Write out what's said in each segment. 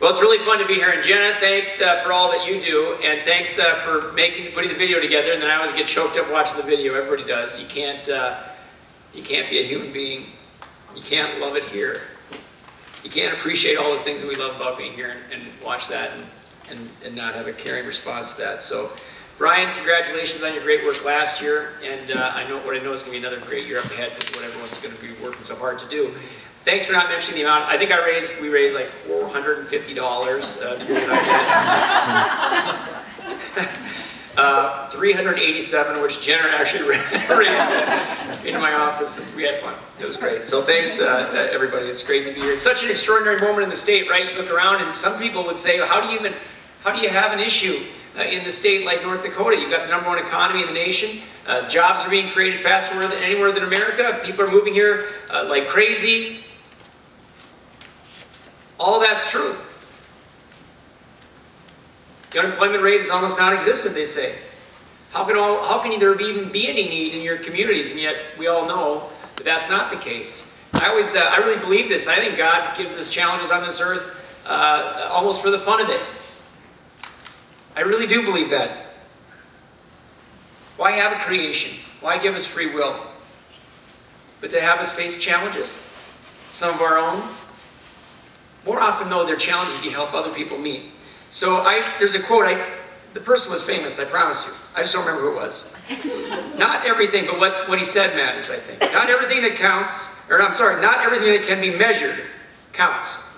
Well, it's really fun to be here, and Jenna, thanks for all that you do, and thanks for putting the video together. And then I always get choked up watching the video. Everybody does. You can't be a human being. You can't love it here. You can't appreciate all the things that we love about being here and watch that and not have a caring response to that. So, Brian, congratulations on your great work last year, and I know is going to be another great year up ahead because what everyone's going to be working so hard to do. Thanks for not mentioning the amount. I think we raised like $450 the year that I did. 387, which Jenna actually raised in my office, and we had fun. It was great. So thanks, everybody. It's great to be here. It's such an extraordinary moment in the state, right? You look around, and some people would say, how do you have an issue in the state like North Dakota? You've got the #1 economy in the nation. Jobs are being created faster than anywhere than America. People are moving here like crazy. All of that's true. The unemployment rate is almost non-existent, they say. How can there even be any need in your communities? And yet we all know that that's not the case. I really believe this. I think God gives us challenges on this earth almost for the fun of it. I really do believe that. Why have a creation? Why give us free will? But to have us face challenges, some of our own. More often, though, they're challenges you help other people meet. So there's a quote. The person was famous, I promise you. I just don't remember who it was. Not everything, but what he said matters, I think. Not everything that counts, not everything that can be measured counts.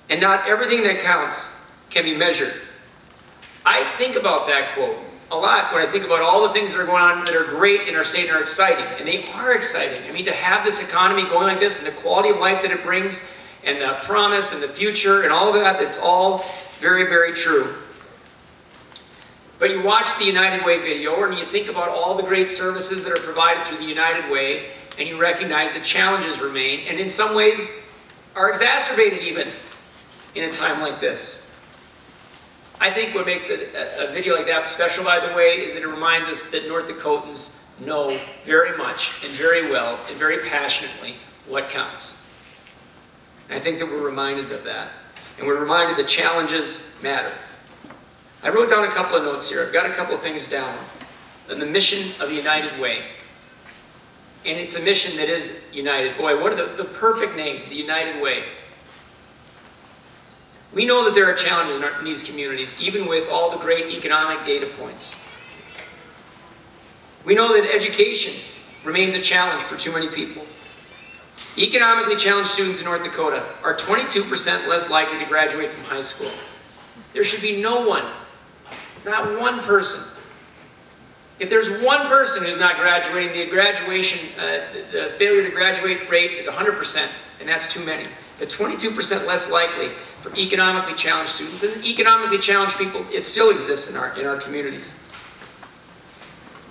And not everything that counts can be measured. I think about that quote a lot when I think about all the things that are going on that are great in our state and are exciting. And they are exciting. I mean, to have this economy going like this and the quality of life that it brings and the promise and the future and all of that, that's all very, very true. But you watch the United Way video and you think about all the great services that are provided through the United Way, and you recognize the challenges remain and in some ways are exacerbated even in a time like this. I think what makes a video like that special, by the way, is that it reminds us that North Dakotans know very much and very well and very passionately what counts. And I think that we're reminded of that. And we're reminded that challenges matter. I wrote down a couple of notes here. I've got a couple of things down. On the mission of the United Way. And it's a mission that is united. Boy, what the perfect name, the United Way. We know that there are challenges in these communities, even with all the great economic data points. We know that education remains a challenge for too many people. Economically challenged students in North Dakota are 22% less likely to graduate from high school. There should be no one, not one person. If there's one person who's not graduating, the failure to graduate rate is 100%, and that's too many. But 22% less likely for economically challenged students. And economically challenged people, it still exists in our communities.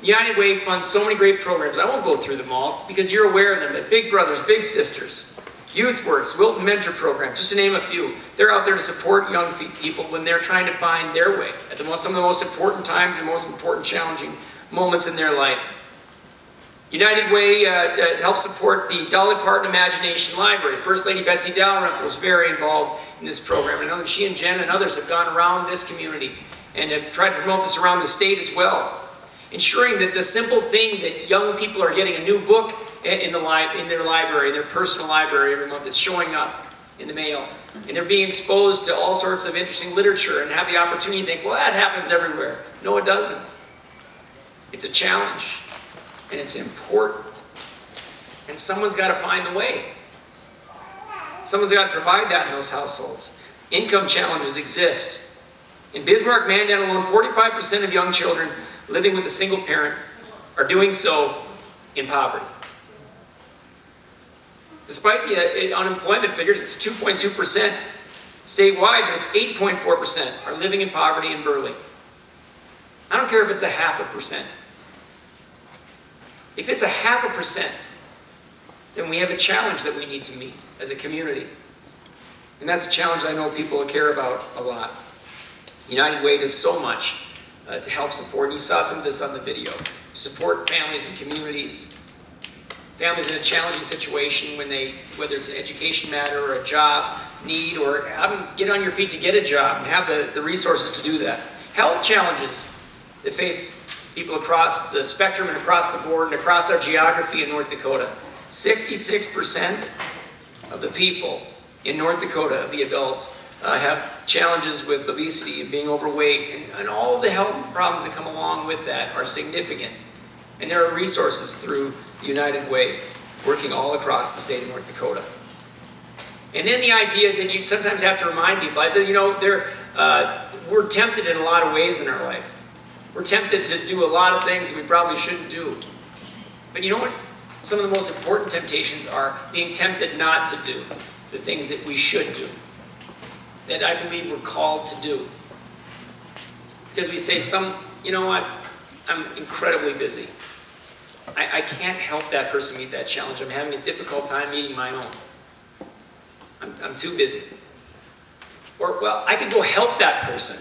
United Way funds so many great programs. I won't go through them all because you're aware of them. But Big Brothers, Big Sisters, Youth Works, Wilton Mentor Program, just to name a few. They're out there to support young people when they're trying to find their way at some of the most important times, the most important challenging moments in their life. United Way helps support the Dolly Parton Imagination Library. First Lady Betsy Dalrymple was very involved in this program. I know that she and Jen and others have gone around this community and have tried to promote this around the state as well. Ensuring that the simple thing that young people are getting a new book in their library, their personal library every month, that's showing up in the mail. And they're being exposed to all sorts of interesting literature and have the opportunity to think, well, that happens everywhere. No, it doesn't. It's a challenge. And it's important. And someone's got to find the way. Someone's got to provide that in those households. Income challenges exist. In Bismarck, Mandan alone, 45% of young children living with a single parent are doing so in poverty. Despite the unemployment figures, it's 2.2% statewide, but it's 8.4% are living in poverty in Burley. I don't care if it's 0.5%. If it's 0.5%, then we have a challenge that we need to meet as a community. And that's a challenge I know people care about a lot. United Way does so much to help support, and you saw some of this on the video, support families and communities. Families in a challenging situation when whether it's an education matter or a job, need, or have them get on your feet to get a job and have the resources to do that. Health challenges that face people across the spectrum and across the board and across our geography in North Dakota. 66% of the people in North Dakota, the adults, have challenges with obesity and being overweight, and all the health problems that come along with that are significant. And there are resources through the United Way working all across the state of North Dakota. And then the idea that you sometimes have to remind people, I said, you know, we're tempted in a lot of ways in our life. We're tempted to do a lot of things that we probably shouldn't do. But you know what? Some of the most important temptations are being tempted not to do the things that we should do, that I believe we're called to do. Because we say, you know what? I'm incredibly busy. I can't help that person meet that challenge. I'm having a difficult time meeting my own. I'm too busy. Or, well, I could go help that person.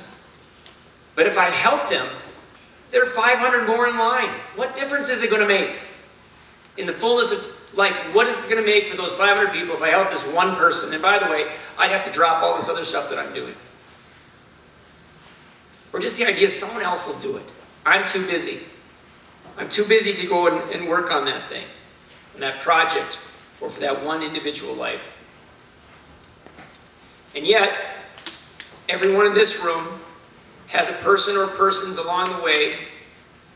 But if I help them, there are 500 more in line. What difference is it going to make? In the fullness of life, what is it going to make for those 500 people if I help this one person? And by the way, I'd have to drop all this other stuff that I'm doing. Or just the idea someone else will do it. I'm too busy. I'm too busy to go and work on that thing, on that project, or for that one individual life. And yet, everyone in this room has a person or persons along the way,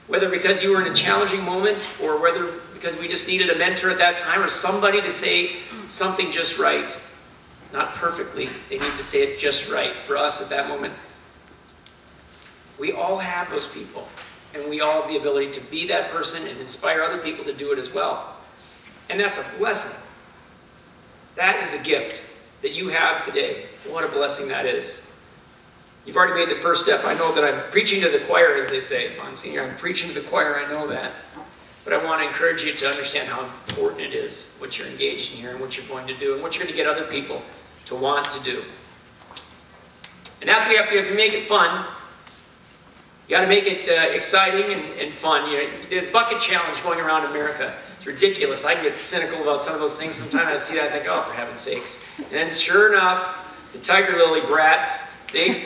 whether because you were in a challenging moment, or whether because we just needed a mentor at that time, or somebody to say something just right. Not perfectly, they need to say it just right for us at that moment. We all have those people, and we all have the ability to be that person and inspire other people to do it as well. And that's a blessing. That is a gift that you have today. What a blessing that is. You've already made the first step. I know that I'm preaching to the choir, as they say. Monsignor, I'm preaching to the choir, I know that. But I want to encourage you to understand how important it is, what you're engaged in here and what you're going to do and what you're going to get other people to want to do. And that's what you have to make it fun. You got to make it exciting and fun. You know, the bucket challenge going around America, it's ridiculous. I can get cynical about some of those things. Sometimes I see that and think, oh, for heaven's sakes. And then sure enough, the Tiger Lily brats, they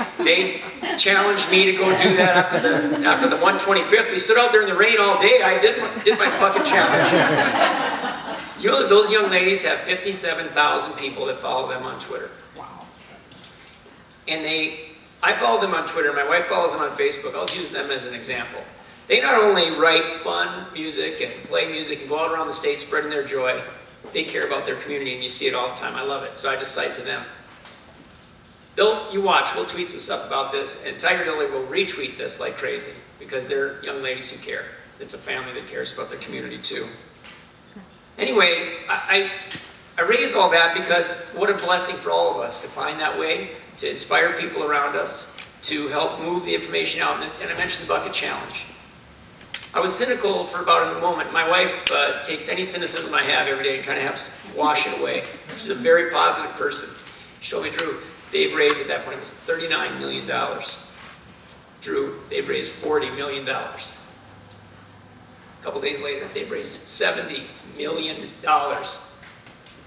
challenged me to go do that after the 125th. We stood out there in the rain all day. I did my bucket challenge. You know that those young ladies have 57,000 people that follow them on Twitter. Wow. And I follow them on Twitter. My wife follows them on Facebook. I'll use them as an example. They not only write fun music and play music and go out around the state spreading their joy, they care about their community, and you see it all the time. I love it. So I just cite to them. You watch, we'll tweet some stuff about this, and Tiger Lily will retweet this like crazy, because they're young ladies who care. It's a family that cares about their community too. Anyway, I raise all that because what a blessing for all of us to find that way, to inspire people around us, to help move the information out. And I mentioned the bucket challenge. I was cynical for about a moment. My wife takes any cynicism I have every day and kind of helps wash it away. She's a very positive person. She told me, Drew, they've raised, at that point, it was $39 million. Drew, they've raised $40 million. A couple days later, they've raised $70 million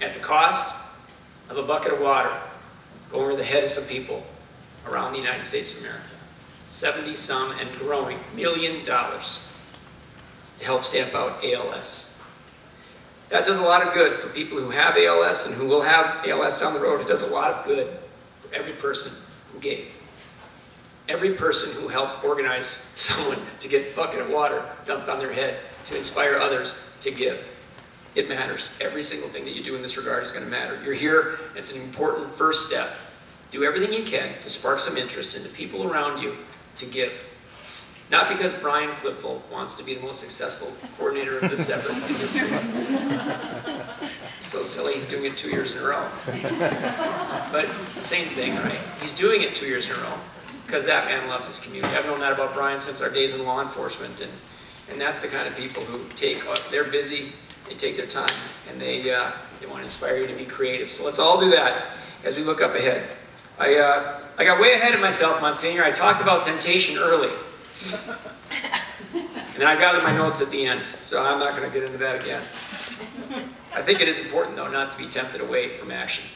at the cost of a bucket of water going over the head of some people around the United States of America. 70-some and growing $million to help stamp out ALS. That does a lot of good for people who have ALS and who will have ALS down the road. It does a lot of good for every person who gave. Every person who helped organize someone to get a bucket of water dumped on their head to inspire others to give. It matters. Every single thing that you do in this regard is going to matter. You're here. It's an important first step. Do everything you can to spark some interest in the people around you to give. Not because Brian Clipful wants to be the most successful coordinator of this effort in history. He's so silly, he's doing it 2 years in a row. But it's the same thing, right? He's doing it 2 years in a row because that man loves his community. I've known that about Brian since our days in law enforcement, and that's the kind of people who they're busy, they take their time, and they want to inspire you to be creative. So let's all do that as we look up ahead. I got way ahead of myself, Monsignor. I talked about temptation early. And then I gathered my notes at the end, so I'm not going to get into that again. I think it is important, though, not to be tempted away from action.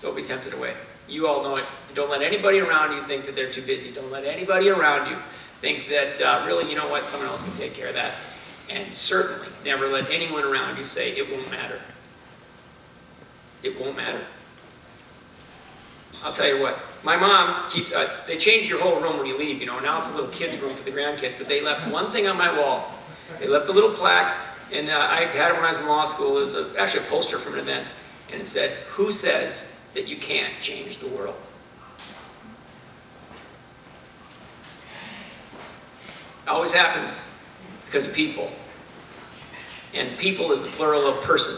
Don't be tempted away. You all know it. Don't let anybody around you think that they're too busy. Don't let anybody around you think that, really, you know what, someone else can take care of that. And certainly never let anyone around you say, it won't matter. It won't matter. I'll tell you what, my mom keeps, they changed your whole room when you leave, you know, now it's a little kid's room for the grandkids, but they left one thing on my wall. They left a little plaque, and I had it when I was in law school. It was actually a poster from an event, and it said, "Who says that you can't change the world?" It always happens because of people. And people is the plural of person.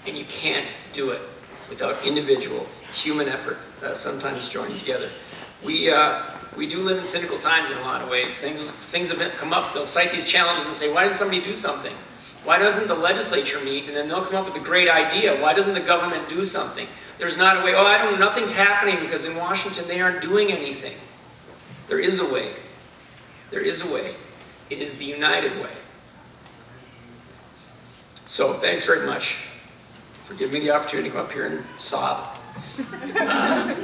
And you can't do it without individual, human effort, sometimes joined together. We do live in cynical times in a lot of ways. Things have come up, they'll cite these challenges and say, why didn't somebody do something? Why doesn't the legislature meet? And then they'll come up with a great idea. Why doesn't the government do something? There's not a way, oh, I don't know, nothing's happening because in Washington they aren't doing anything. There is a way. There is a way. It is the united way. So thanks very much for giving me the opportunity to come up here and sob.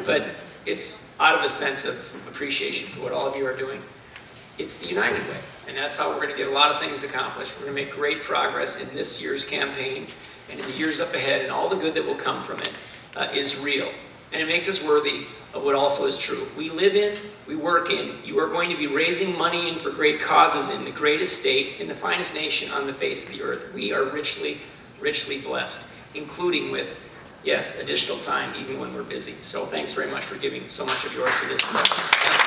But it's out of a sense of appreciation for what all of you are doing. It's the united way. And that's how we're going to get a lot of things accomplished. We're going to make great progress in this year's campaign and in the years up ahead, and all the good that will come from it is real. And it makes us worthy of what also is true. We live in, we work in. You are going to be raising money in for great causes in the greatest state, in the finest nation on the face of the earth. We are richly, richly blessed, including with, yes, additional time, even when we're busy. So thanks very much for giving so much of yours to this.